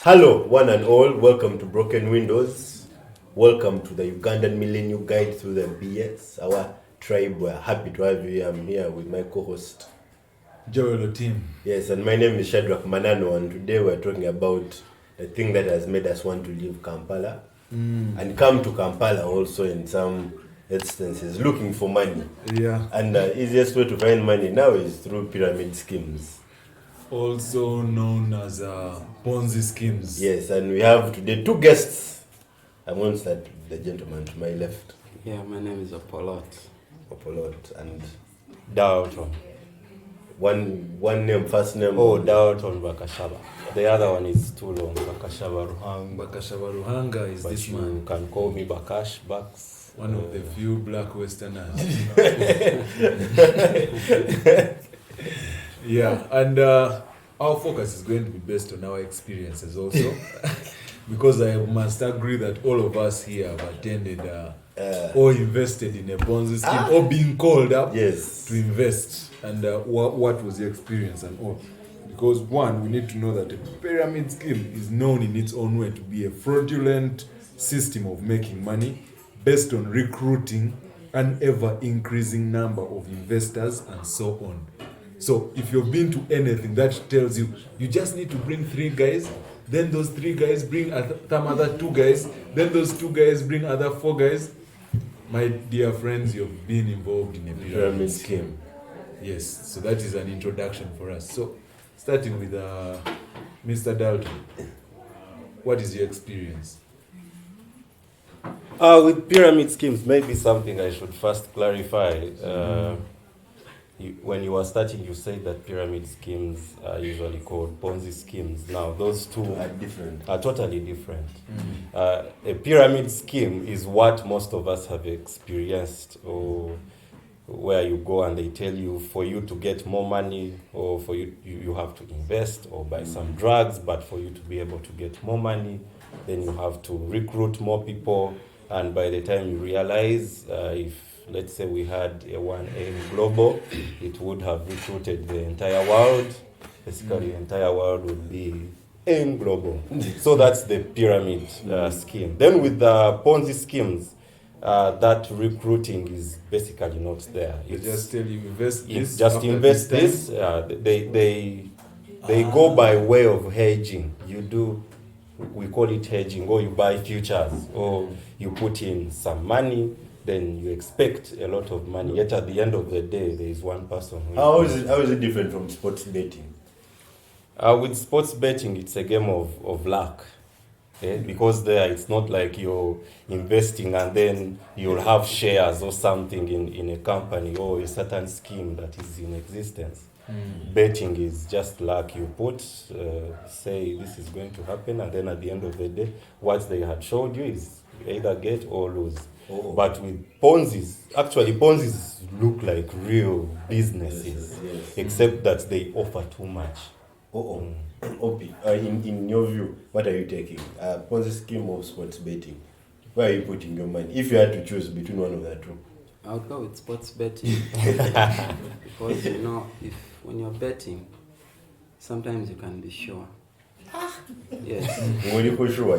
Hello, one and all. Welcome to Broken Windows. Welcome to the Ugandan Millennial Guide through the BS. Our tribe, we're happy to have you. I'm here with my co-host, Joel Oteam. Yes, and my name is Shadrack Manano, and today we're talking about the thing that has made us want to leave Kampala and come to Kampala also in some instances, looking for money. Yeah. And the easiest way to find money now is through pyramid schemes. Also known as Ponzi schemes. Yes, and we have today two guests. I'm going to start with the gentleman to my left. Yeah, my name is Apollo. And Darlton. one name, first name. Oh, Darlton Bakashaba. The other one is too long. Bakashaba Ruhanga. Bakashaba Ruhanga is But this you man. can call me Bakash Baks. One of the few black Westerners. Yeah, and our focus is going to be based on our experiences also. Because I must agree that all of us here have attended or invested in a Ponzi scheme or being called up to invest. And what was the experience and all. Because one, we need to know that a pyramid scheme is known in its own way to be a fraudulent system of making money based on recruiting an ever-increasing number of investors and so on. So if you've been to anything that tells you, you just need to bring 3 guys, then those 3 guys bring some other 2 guys, then those 2 guys bring other 4 guys. My dear friends, you've been involved in a pyramid scheme. Yes, so that is an introduction for us. So starting with Mr. Darlton, what is your experience? With pyramid schemes, maybe something I should first clarify. When you were starting, you said that pyramid schemes are usually called Ponzi schemes. Now, those two are totally different. A pyramid scheme is what most of us have experienced, or where you go and they tell you for you to get more money, or for you have to invest or buy some drugs, but for you to be able to get more money, then you have to recruit more people. And by the time you realize, if let's say we had a 1M global, it would have recruited the entire world. Basically, the entire world would be M global. So that's the pyramid scheme. Then with the Ponzi schemes, that recruiting is basically not there. They just tell you invest this. Just invest this. They go by way of hedging. We call it hedging, or you buy futures, or you put in some money, then you expect a lot of money. Yet at the end of the day, there is one person who How is it different from sports betting? With sports betting, it's a game of luck. Because there, it's not like you're investing and then you'll have shares or something in a company or a certain scheme that is in existence. Betting is just luck. You put, say this is going to happen, and then at the end of the day, what they had showed you is either get or lose. But with Ponzi's look like real businesses, except that they offer too much. Opi, in your view, what are you taking? Ponzi scheme or sports betting? Where are you putting your money? If you had to choose between one of the two. I would go with sports betting. Because when you're betting, sometimes you can be sure. Yes. When you push sure,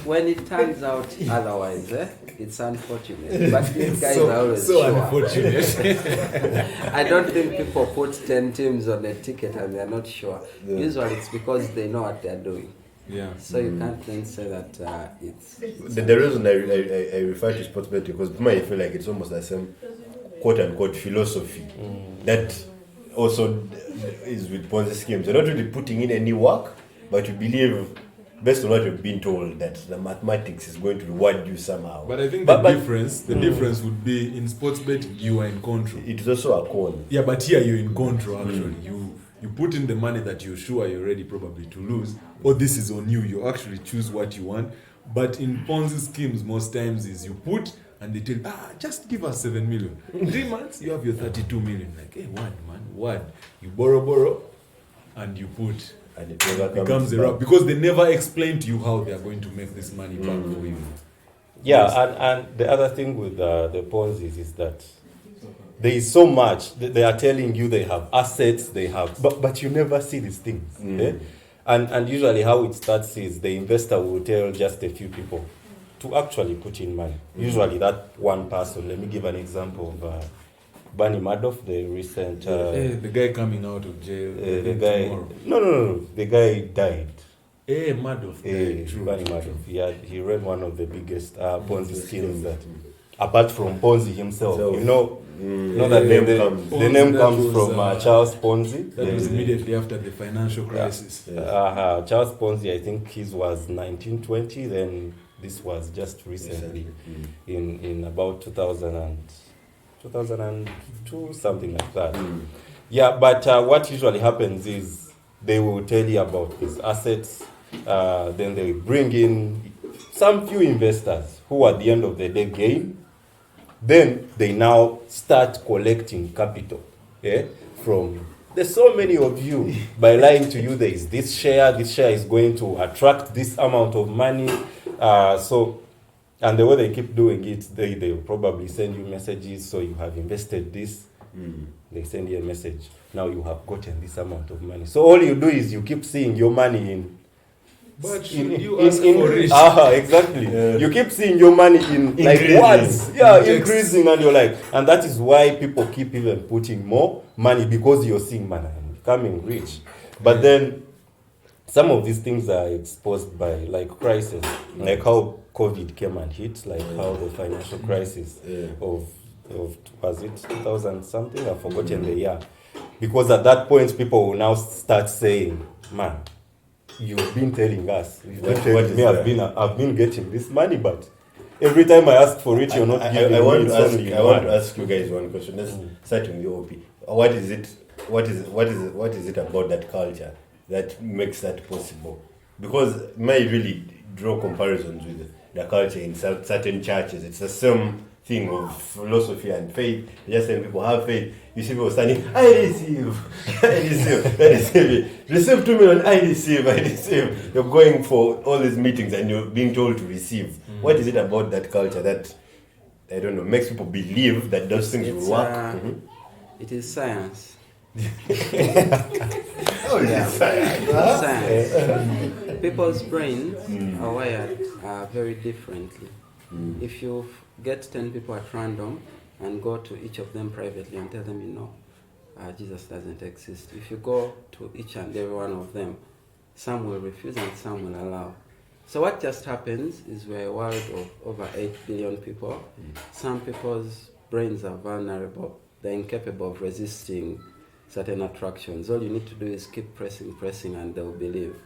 when it turns out otherwise, it's unfortunate. But these guys are always so sure. Unfortunate. I don't think people put 10 teams on a ticket and they're not sure. Usually it's because they know what they're doing. Yeah. So you can't then say that it's... The reason I refer to sports betting, because I feel like it's almost the same quote-unquote philosophy that also is with Ponzi schemes. You're not really putting in any work, but you believe, based on what you've been told, that the mathematics is going to reward you somehow. But I think the difference would be in sports betting, you are in control. It is also a con. Yeah, but here you're in control actually. You put in the money that you're sure you're ready probably to lose, or this is on you. You actually choose what you want. But in Ponzi schemes, most times is you put and they tell you, just give us 7 million. In 3 months, you have your 32 million. Like, hey, one. You borrow, and you put. And it never becomes a wrap. Because they never explain to you how they are going to make this money back for you. Yeah, and the other thing with the Ponzi is that there is so much. They are telling you they have assets, but you never see these things. And usually how it starts is the investor will tell just a few people to actually put in money. Usually that one person, let me give an example of Bernie Madoff, the recent... the guy coming out of jail. the guy... No. The guy died. Madoff died. True. Bernie Madoff. He ran one of the biggest Ponzi schemes that... Apart from Ponzi himself, that the name comes from Charles Ponzi. That was immediately after the financial crisis. Charles Ponzi, I think his was 1920, then this was just recently, in about 2002, something like that. Yeah, but what usually happens is they will tell you about his assets, then they bring in some few investors who at the end of the day gain. Then they now start collecting capital from, there's so many of you, by lying to you, there is this share is going to attract this amount of money. And the way they keep doing it, they will probably send you messages, so you have invested this. They send you a message, now you have gotten this amount of money. So all you do is you keep seeing your money in... But should you ask for it? Exactly. Yeah. You keep seeing your money in like words. Increasing, and you're like, and that is why people keep even putting more money, because you're seeing money and becoming rich. But then some of these things are exposed by like crisis, like how COVID came and hit, like how the financial crisis of was it 2000 something? I've forgotten the year. Because at that point people will now start saying, man, you've been telling us. I've been getting this money, but every time I ask for it, you're not giving me. I want to ask you guys one question. Let's start with the OP. What is it about that culture that makes that possible? Because it might really draw comparisons with the culture in certain churches. It's the same thing of philosophy and faith. Just when people have faith, you see people standing, I receive, receive 2 million, I receive. You're going for all these meetings and you're being told to receive. What is it about that culture that, I don't know, makes people believe that those things will work? It is science. Science. People's brains are wired very differently. If you get 10 people at random and go to each of them privately and tell them, Jesus doesn't exist. If you go to each and every one of them, some will refuse and some will allow. So what just happens is we're a world of over 8 billion people. Some people's brains are vulnerable. They're incapable of resisting certain attractions. All you need to do is keep pressing, and they'll believe.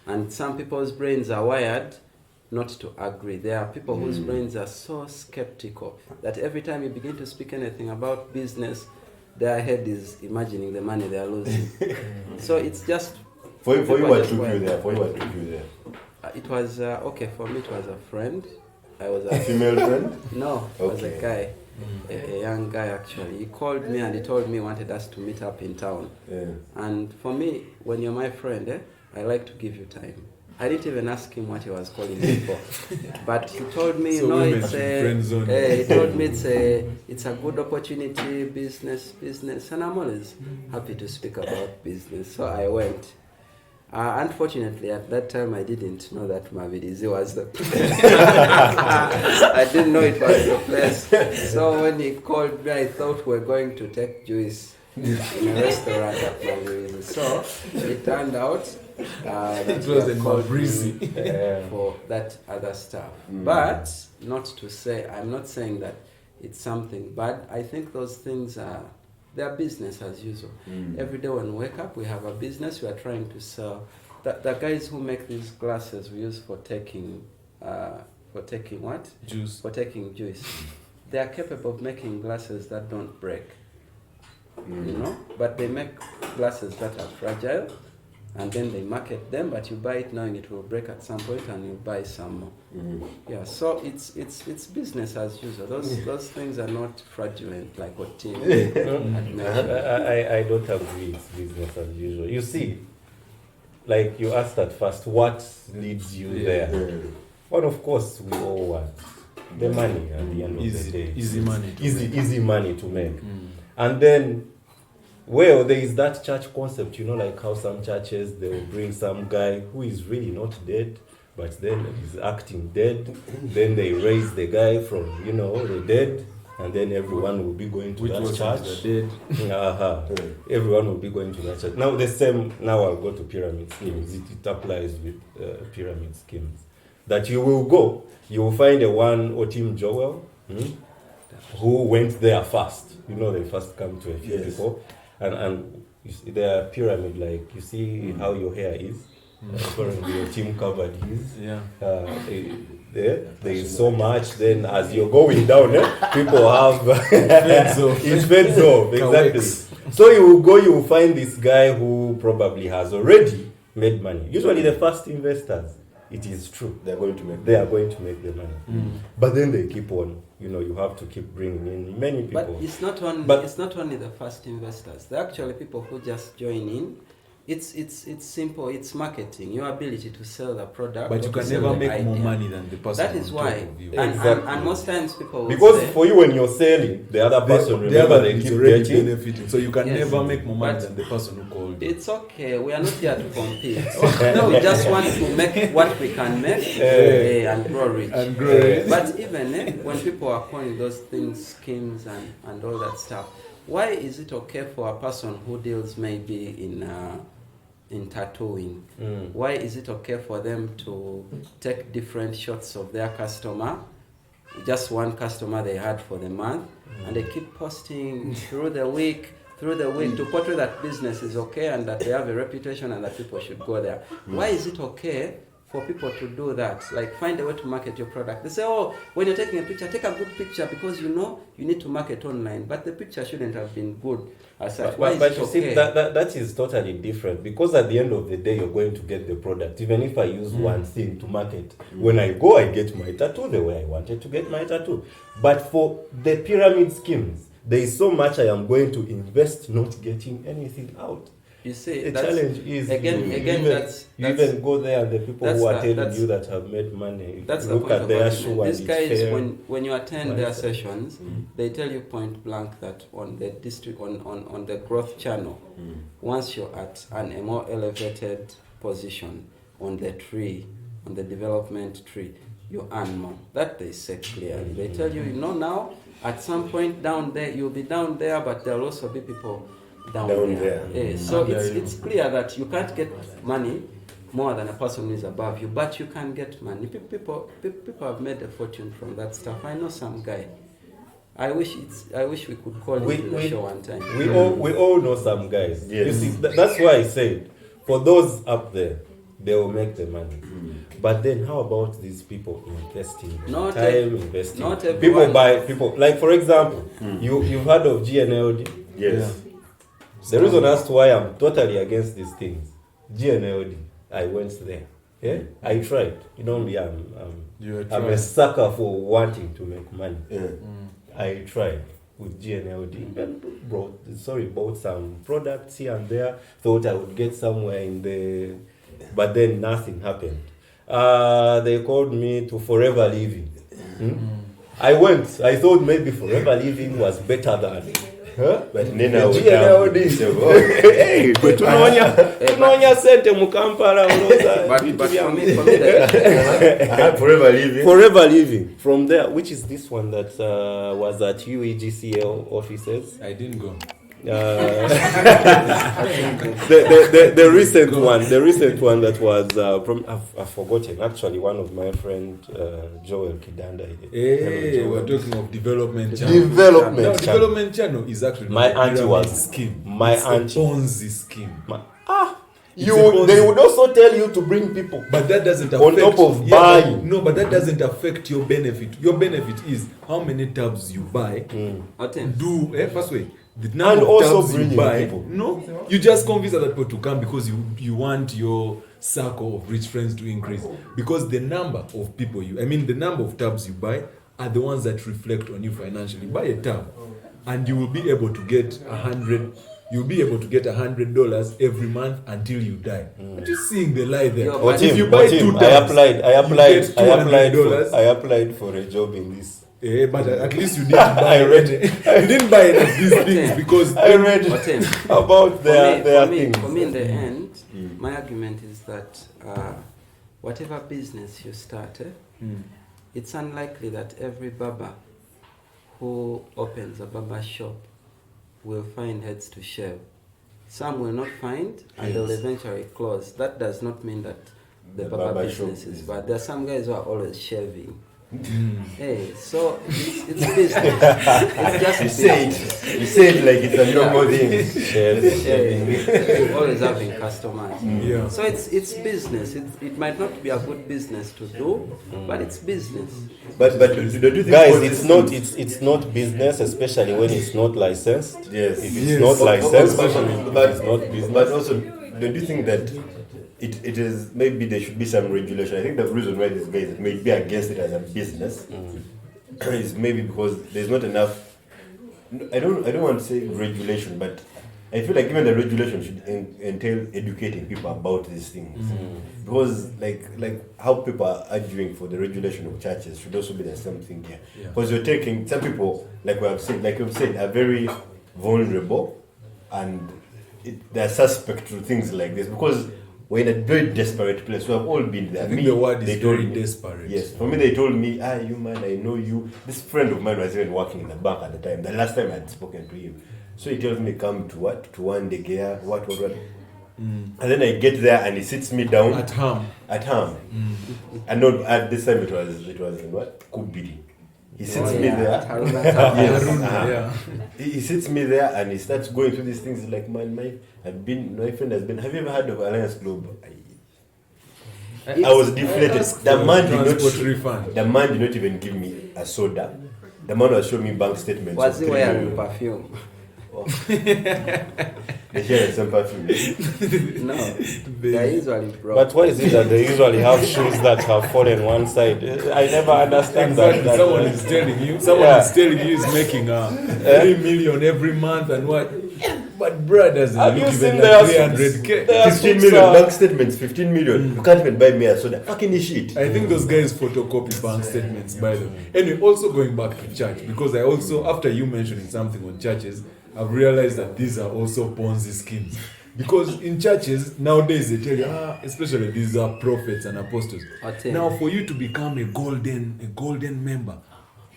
And some people's brains are wired not to agree. There are people whose brains are so skeptical that every time you begin to speak anything about business, their head is imagining the money they are losing. So it's just... For you, what took you there? It was, for me it was a friend. I was a female friend? No, it was a guy. A young guy actually. He called me and he told me he wanted us to meet up in town. And for me, when you're my friend, I like to give you time. I didn't even ask him what he was calling me for, but he told me, it's a good opportunity, business, and I'm always happy to speak about business. So I went. Unfortunately, at that time, I didn't know that Mavidizi was the I didn't know it was the place. So when he called me, I thought we were going to take juice in a restaurant at Mavidizi. So it turned out it was a breezy for that other stuff. But I'm not saying that it's something bad. I think those things are... They are business as usual. Every day when we wake up, we have a business we are trying to sell. The guys who make these glasses we use for taking what? Juice. For taking juice. They are capable of making glasses that don't break. But they make glasses that are fragile, and then they market them, but you buy it knowing it will break at some point and you buy some more. Yeah, so it's business as usual. Those things are not fraudulent like Oteam had mentioned. I don't agree it's business as usual. You see, like you asked at first, what leads you there? Well, of course, we all want the money at the end of the day. Easy money to make. Easy money to make. And then Well, there is that church concept, like how some churches, they will bring some guy who is really not dead, but then he's acting dead. Then they raise the guy from, the dead, and then everyone will be going to that church. Everyone will be going to that church. Now the same, now I'll go to pyramid schemes. It applies with pyramid schemes. That you will go, you will find one Oteam Joel, who went there first. They first come to a few people. And you see their pyramid, like you see how your hair is. Apparently your team covered his. There is so much. Then as you're going down, people have it fades off. Exactly. So you will go, you will find this guy who probably has already made money. Usually the first investors, it is true, they are going to make the money. But then they keep on. You have to keep bringing in many people. But it's not only the first investors. They're actually people who just join in. It's simple. It's marketing. Your ability to sell the product. But you can never make more money than the person. That is why. And most times people will because say, for you, when you're selling, the other person, remember, they keep getting benefiting. So you can never make more money than the person who called you. It's okay. We are not here to compete. We just want to make what we can make and grow rich. But even when people are calling those things schemes and all that stuff, why is it okay for a person who deals maybe in tattooing? Why is it okay for them to take different shots of their customer, just one customer they had for the month, and they keep posting through the week to portray that business is okay and that they have a reputation and that people should go there? Why is it okay for people to do that? Like, find a way to market your product. They say, when you're taking a picture, take a good picture because you need to market online. But the picture shouldn't have been good as such. But you see, that is totally different, because at the end of the day, you're going to get the product. Even if I use one thing to market, when I go, I get my tattoo the way I wanted to get my tattoo. But for the pyramid schemes, there is so much I am going to invest not getting anything out. You see, the challenge is you even go there and the people who are telling you that have made money, that's look the at their show. These guys, when you attend their sessions, they tell you point blank that on the district on the growth channel, once you're at a more elevated position on the tree, on the development tree, you earn more. That they say clearly. They tell you, now at some point down there, you'll be down there, but there'll also be people down there. Yeah. So it's clear that you can't get money more than a person who is above you, but you can get money. People have made a fortune from that stuff. I know some guy. I wish we could call him to the show one time. We all know some guys. Yes. You see, that's why I said, for those up there, they will make the money. But then how about these people investing? Investing. People like, for example, you've heard of GNLD? Yes. The reason as to why I'm totally against these things, GNLD, I went there. Yeah, I tried. I'm a sucker for wanting to make money. Yeah. I tried with GNLD and bought some products here and there. Thought I would get somewhere but then nothing happened. They called me to Forever Living. I went. I thought maybe Forever Living was better than. But tunonya sente mu Kampala. But for me, Forever Living. From there, which is this one that was at UEGCL offices. I didn't go. The recent one that was from I've forgotten, actually, one of my friend Joel Kidanda. We're talking of development channel. Development channel is actually my auntie was scheme. My auntie Ponzi scheme. They would also tell you to bring people, but that doesn't affect on top of buying. But that doesn't affect your benefit. Your benefit is how many tabs you buy. Persuade. The number of tabs you buy. People. No, you just convince other people to come because you want your circle of rich friends to increase. Because the number of people the number of tabs you buy are the ones that reflect on you financially. Buy a tab, and you will be able to get $100. You'll be able to get $100 every month until you die. I'm just seeing the lie there. If you buy two tabs, I applied for a job in this But at least you didn't buy you didn't buy any of these things because I read about their things. For me, in the end, my argument is that whatever business you start, it's unlikely that every barber who opens a barber shop will find heads to shave. Some will not find, and they'll eventually close. That does not mean that the barber business is bad. There are some guys who are always shaving. Hey, so it's business. It's just business. You say it like it's a normal thing. Shaving. Always having customers. Yeah. So it's business. It might not be a good business to do, but it's business. But don't you think Guys, it's not business, especially when it's not licensed. Yes. If it's not licensed, it's not business. But also, don't you think that it is, maybe there should be some regulation? I think the reason why these guys may be against it as a business is maybe because there's not enough. I don't want to say regulation, but I feel like even the regulation should entail educating people about these things. Because like how people are arguing for the regulation of churches should also be the same thing here. Because you're taking some people, like you've said, are very vulnerable, and they're suspect to things like this because we're in a very desperate place. We have all been there. I think the word is very desperate. Yes. For me, they told me, you man, I know you. This friend of mine was even working in the bank at the time. The last time I had spoken to him. So he tells me, come to what? To one day gear, what. And then I get there and he sits me down. At home. And not at this time it was in what? Kubidi. He sits me there. Yes. He sits me there and he starts going through these things. He's like, man, my friend has been. Have you ever heard of Alliance Globe? I was deflated. The man did not even give me a soda. The man was showing me bank statements. Was he wearing perfume? They share some perfume. No, they usually broke. But why is it that they usually have shoes that have fallen one side? I never understand that. Someone is telling you he's making 3 million every month and what? But bruh doesn't Have look you even seen like their 300k. 15 million bank statements, 15 million. You can't even buy me a soda. Fucking shit. I think those guys photocopy bank statements, by the way. Anyway, also going back to church, because I also, after you mentioning something on churches, I've realized that these are also Ponzi schemes. Because in churches, nowadays they tell you, especially these are prophets and apostles. Now for you to become a golden member,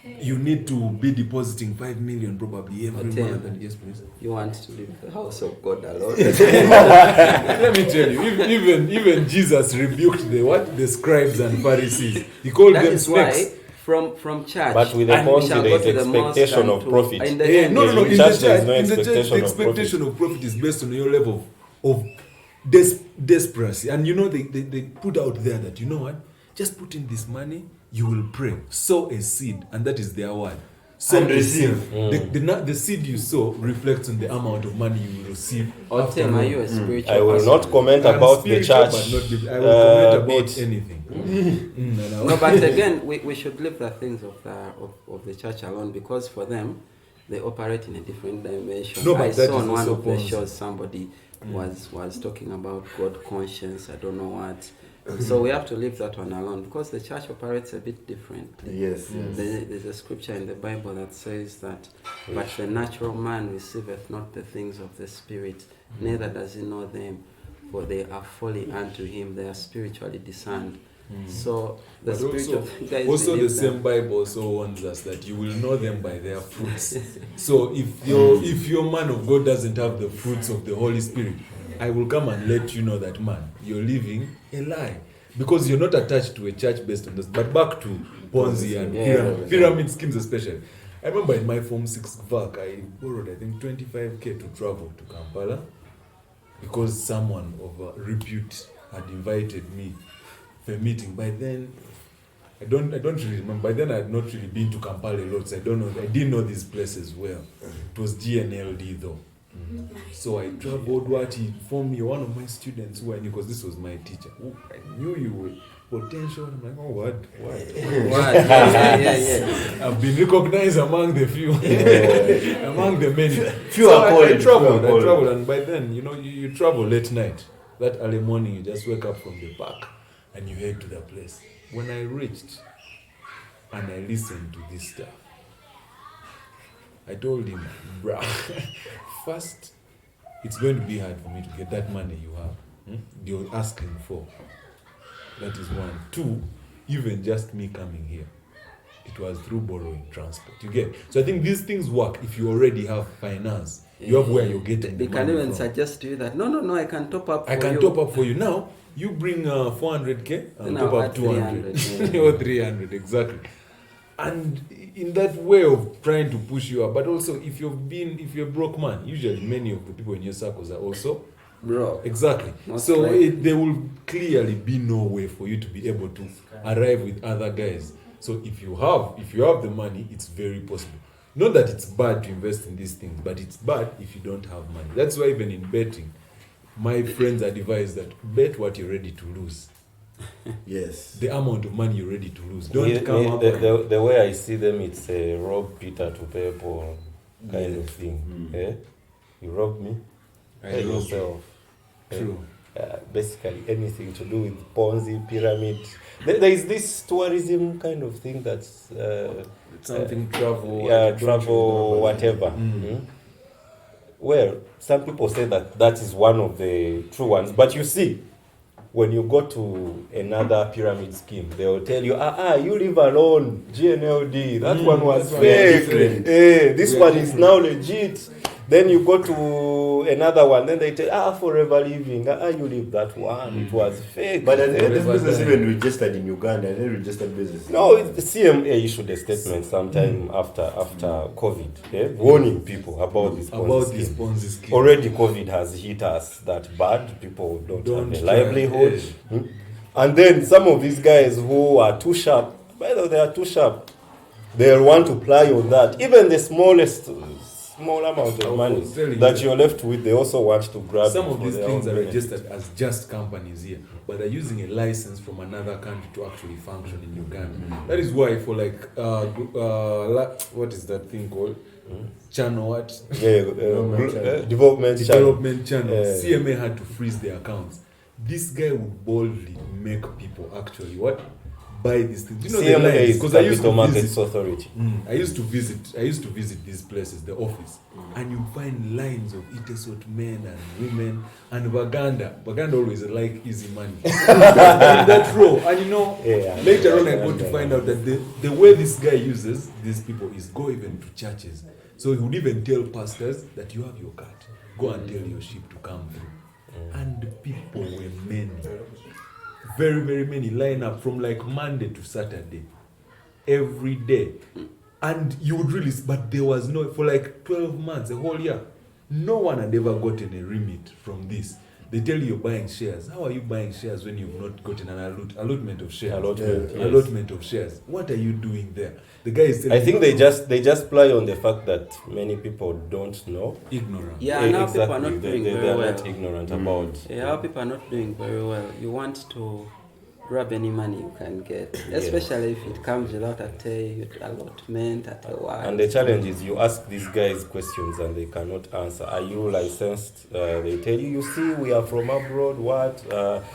you need to be depositing 5 million probably every month. And yes, please. You want to leave the house of God alone? Let me tell you, even Jesus rebuked the scribes and Pharisees. He called them snakes. From church, but with the Ponzi, there is expectation of profit. In the church, the expectation of profit is based on your level of desperation. And they put out there that, you know what, just put in this money, you will pray, sow a seed, and that is their word. So and receive. The seed you sow reflects on the amount of money you will receive. Oteam, are you a spiritual I will not comment about the church. I will comment about anything. No, but again, we should leave the things of the church alone, because for them, they operate in a different dimension. No, but I that saw is on one also of the Ponzi. shows somebody was talking about God conscience, I don't know what. So we have to leave that one alone, because the church operates a bit differently. Yes. There's a scripture in the Bible that says that, but the natural man receiveth not the things of the Spirit, neither does he know them, for they are folly unto him, they are spiritually discerned. So the But spiritual guys also the believe same them. Bible also warns us that you will know them by their fruits. So if your man of God doesn't have the fruits of the Holy Spirit, I will come and let you know that, man, you're living a lie, because you're not attached to a church based on this. But back to Ponzi and pyramid schemes especially. I remember in my Form 6 VAC, I borrowed, I think, 25k to travel to Kampala, because someone of repute had invited me for a meeting. By then, I don't really remember. By then, I had not really been to Kampala a lot, so I didn't know these places well. It was GNLD though. So I traveled. What he informed me, one of my students who I knew, because this was my teacher. Oh, I knew you were potential. I'm like, oh, what? Yeah. I've been recognized among the few, among the many. Few So are I called. traveled, and by then, you travel late night. That early morning, you just wake up from the park and you head to the place. When I reached, and I listened to this stuff. I told him, bruh, first, it's going to be hard for me to get that money you have. You're asking for. That is one. Two, even just me coming here, it was through borrowing transport. You get? So I think these things work if you already have finance. You have where you're getting They can even suggest to you that, no, I can top up for you. I can top up for you. Now, you bring 400k and top up 200. 300, or 300, exactly. And in that way of trying to push you up, but also if you're a broke man, usually many of the people in your circles are also bro. Exactly. Most so likely. there will clearly be no way for you to be able to arrive with other guys. So if you have the money, it's very possible. Not that it's bad to invest in these things, but it's bad if you don't have money. That's why even in betting, my friends advise that bet what you're ready to lose. Yes. The amount of money you're ready to lose. Don't come up. The way I see them, it's a rob Peter to pay Paul kind of thing. You rob me, pay yourself. True. Basically anything to do with Ponzi, pyramid. There is this tourism kind of thing that's Something travel. travel, whatever. Well, some people say that is one of the true ones, but you see, when you go to another pyramid scheme, they will tell you, you live alone, GNLD, that one was fake. This one is now legit. Then you go to another one, then they tell, forever living, you live that one, it was fake. But this business even registered in Uganda, they registered business. No, the CMA issued a statement sometime after COVID, warning people about this Ponzi scheme. Already COVID has hit us that bad, people don't have a livelihood. And then some of these guys who are too sharp, by the way, they are too sharp, they'll want to ply on that. Even the small amount of money that you're left with, they also want to grab. Some of these things are registered as just companies here, but they're using a license from another country to actually function in Uganda. That is why for what is that thing called? Channel what? Development channel. CMA had to freeze their accounts. This guy would boldly make people actually what? Buy these things. You know, CMA is because I used to Markets Authority. I used to visit these places, the office, and you find lines of Itesot men and women and Baganda always like easy money. In that row, and later on I got to find out that the way this guy uses these people is go even to churches. So he would even tell pastors that you have your card, go and tell your sheep to come through, and people were many. Very, very many line up from like Monday to Saturday, every day. And you would really, but there was no, for like 12 months, a whole year, no one had ever gotten a remit from this. They tell you you're buying shares. How are you buying shares when you've not gotten an allotment of shares? Allotment of shares. What are you doing there? The guy is telling I think they just play on the fact that many people don't know. Ignorant. Yeah, now people are not doing they very are well. not ignorant about. Yeah, our people are not doing very well. You want to grab any money you can get, especially if it comes without a allotment at a while. And the challenge is you ask these guys questions and they cannot answer. Are you licensed? They tell you, see, we are from abroad, what?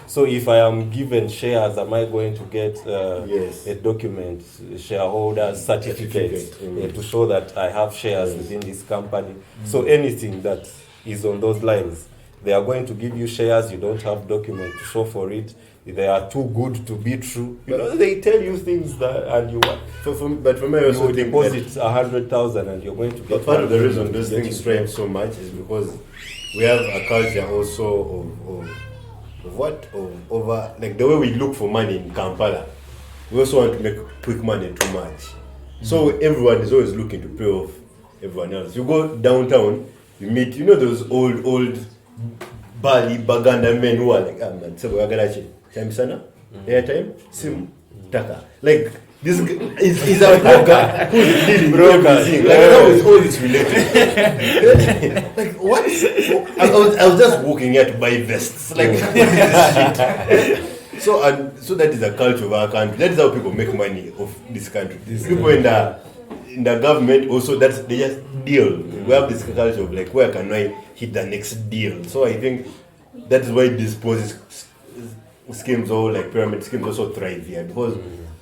So if I am given shares, am I going to get a document, shareholders certificate to show that I have shares within this company? So anything that is on those lines, they are going to give you shares, you don't have document to show for it. They are too good to be true. They tell you things that, and you want. But for me, I also you think deposit 100,000 and you're going to get. But part of the reason those things trend so much is because we have a culture also of like the way we look for money in Kampala. We also want to make quick money too much. So everyone is always looking to pay off everyone else. You go downtown, you meet, those old Bali, Baganda men who are like, man, Chamisana, airtime, sim, taka. Like, this is a broker who's dealing everything. Like, how is all this related? Like, what? I was just walking here to buy vests. Like, shit. So that is the culture of our country. That is how people make money of this country. People in the government also, they just deal. We have this culture of like, where can I hit the next deal? So I think that is why these Ponzi schemes or like pyramid schemes also thrive here, because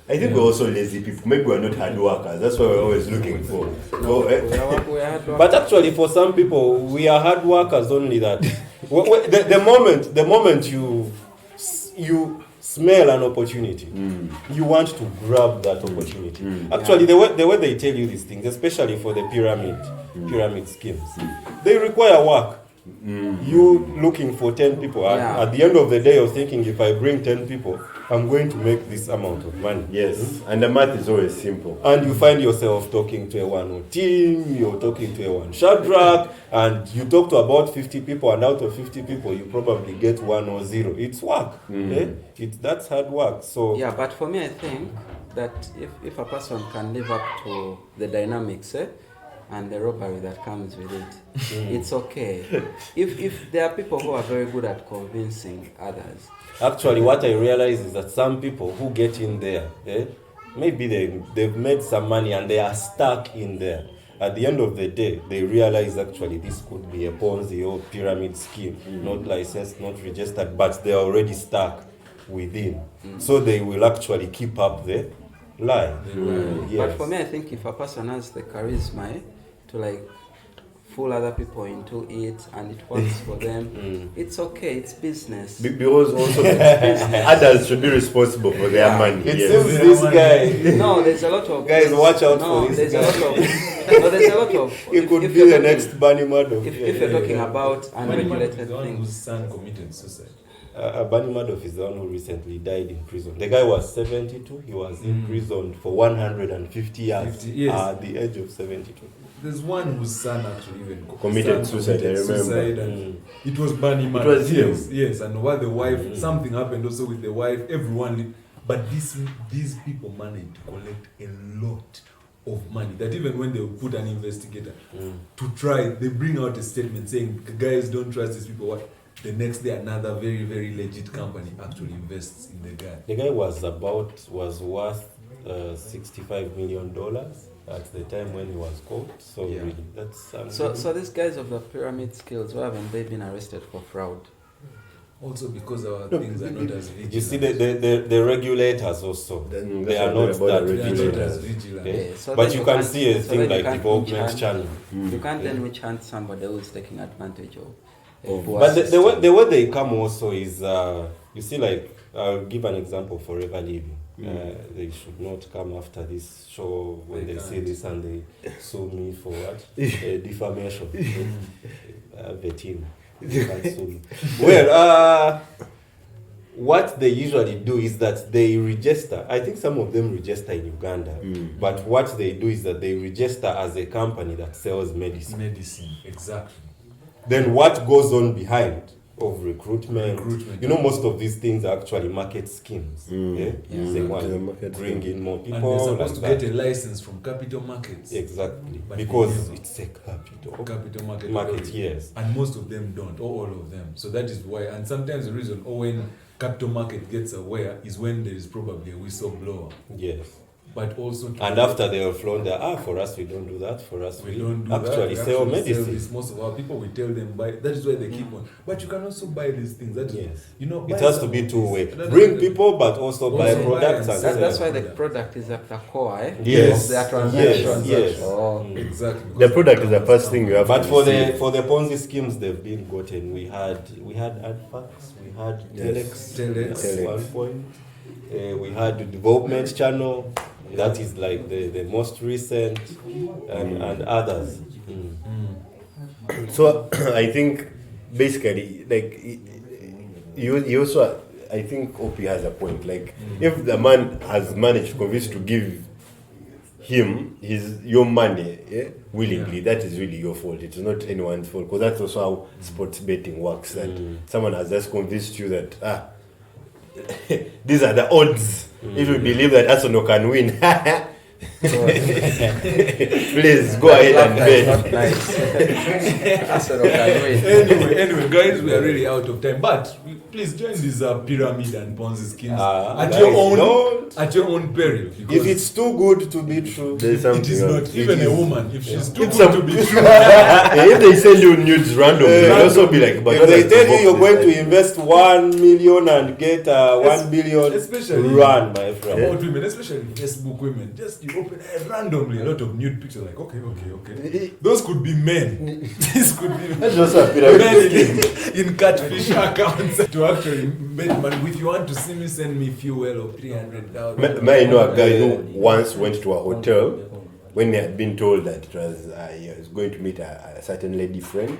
I think we're also lazy people. Maybe we're not hard workers. That's what we're always looking for. No, we are hard workers. But actually, for some people, we are hard workers. Only that the moment you smell an opportunity, you want to grab that opportunity. Actually, the way they tell you these things, especially for the pyramid schemes, they require work. You looking for 10 people. At the end of the day, you're thinking, if I bring 10 people, I'm going to make this amount of money. Yes, and the math is always simple. And you find yourself talking to a one Oteam, you're talking to a one Shadrack, and you talk to about 50 people, and out of 50 people, you probably get 1 or 0. It's work. That's hard work. So yeah, but for me, I think that if a person can live up to the dynamics, and the robbery that comes with it, it's okay. If there are people who are very good at convincing others. Actually, what I realize is that some people who get in there, maybe they've made some money and they are stuck in there. At the end of the day, they realize actually this could be a Ponzi or pyramid scheme, not licensed, not registered, but they're already stuck within. So they will actually keep up the lie. Yes. But for me, I think if a person has the charisma to like fool other people into it and it works for them, it's okay, it's business. Because also adults should be responsible for their money. It seems this guy. No, there's a lot of guys. Watch out for this guy. There's a lot of. It could be the next Bunny Madoff. If you're talking about unregulated the one things. whose son committed suicide. Bunny Madoff is the one who recently died in prison. The guy was 72. He was imprisoned for 150 years 50 years. at the age of 72. There's one whose son actually even Committed suicide, I remember. And it was Bunny Madoff. It was him. Yes, and what the wife, something happened also with the wife, everyone. But these people managed to collect a lot of money. That even when they would put an investigator to try, they bring out a statement saying, guys, don't trust these people. What? The next day, another very, very legit company actually invests in the guy. The guy was worth $65 million at the time when he was caught. So really, that's so these guys of the pyramid skills, why haven't they been arrested for fraud? Also because our things are not as vigilant. You see, the regulators also, they are not that vigilant. Yeah. So but then you can can't- see a so thing then you like can't development witch channel. hunt. You can't then witch hunt somebody who is taking advantage of. But the way they come also is, you see, like, I'll give an example for Forever Living. They should not come after this show when they see this and they sue me for what? Defamation. The team. They can't sue me. Well, what they usually do is that they register. I think some of them register in Uganda. But what they do is that they register as a company that sells medicine. Medicine, exactly. Then what goes on behind of recruitment? You know, most of these things are actually market schemes. They want to bring in more people. And they're supposed to get a license from capital markets. Exactly. But Because it's a capital market. Yes. And most of them don't, or all of them. So that is why, and sometimes the reason, when capital market gets aware is when there is probably a whistleblower. Yes. But also And after they have flown there, for us we don't do that. For us we don't do actually that. sell We medicine. this. Most of our people, we tell them buy. That is why they keep on. But you can also buy these things. That is, Yes. you know, It buy has to some be of two-way. this. That Bring is- people, but also buy Also buy products and and sell. sell. That's why the product is at the core Yes. of their transactions. Yes. Oh. Exactly. The product is the first thing you have But to for receive. the Ponzi schemes they've been gotten, we had adfax, we had telex Telex. at one point, we had the development channel, that is like the most recent, and others. So I think basically, like, you also, I think OP has a point. Like, if the man has managed to convince to give him your money willingly, that is really your fault. It's not anyone's fault, because that's also how sports betting works. That someone has just convinced you that these are the odds. If you believe that Arsenal can win, Please go ahead and bet. Not nice. Arsenal can win. Anyway, guys, we are really out of time. But please join these pyramid and Ponzi schemes at guys, your own don't. at your own peril. If it's too good to be true, There's something it is else. not. Even a woman, if she's too It's good to be true, If they send you nudes randomly, you'll also be like, but if they that's tell the you you're box going this to invest 1 million and get 1 billion, especially run, my friend. about women, especially Facebook women, just you open randomly a lot of nude pictures. Like okay. Those could be men. This could be That's also a pyramid men scheme. in catfish accounts to actually make money. If you want to see me, send me fuel of 300,000. I know a guy who once went to a hotel when he had been told that it was he was going to meet a certain lady friend.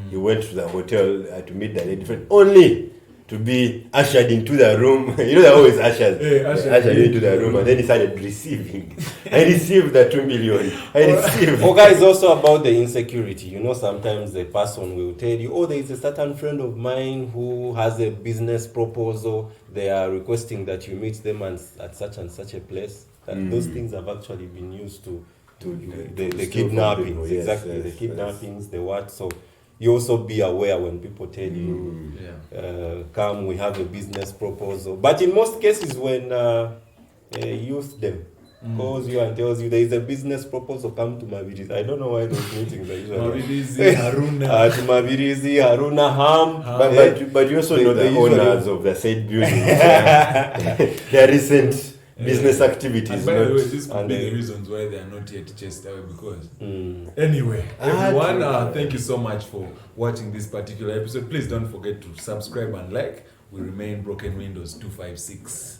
He went to the hotel to meet the lady friend only to be ushered into the room. You know, they're always ushered. Yeah, ushered into the room, and then he started receiving. I received the 2 million. I received. Okay, it's also about the insecurity. You know, sometimes the person will tell you, oh, there is a certain friend of mine who has a business proposal. They are requesting that you meet them at such and such a place. And those things have actually been used to the steal from kidnappings. people. Yes, Exactly, yes, the kidnappings, the what. So you also be aware when people tell you, come, we have a business proposal. But in most cases, when youth them calls you and tells you there is a business proposal, come to Mavirizi. I don't know why those meetings are usually Mavirizi, Haruna. to Mavirizi, Haruna, Ham. But you also know the owners of the said building. Their recent business activities. And by the way, Not, this could and be they- the reasons why they are not yet chased away because. Anyway, everyone, thank you so much for watching this particular episode. Please don't forget to subscribe and like. We remain Broken Windows 256.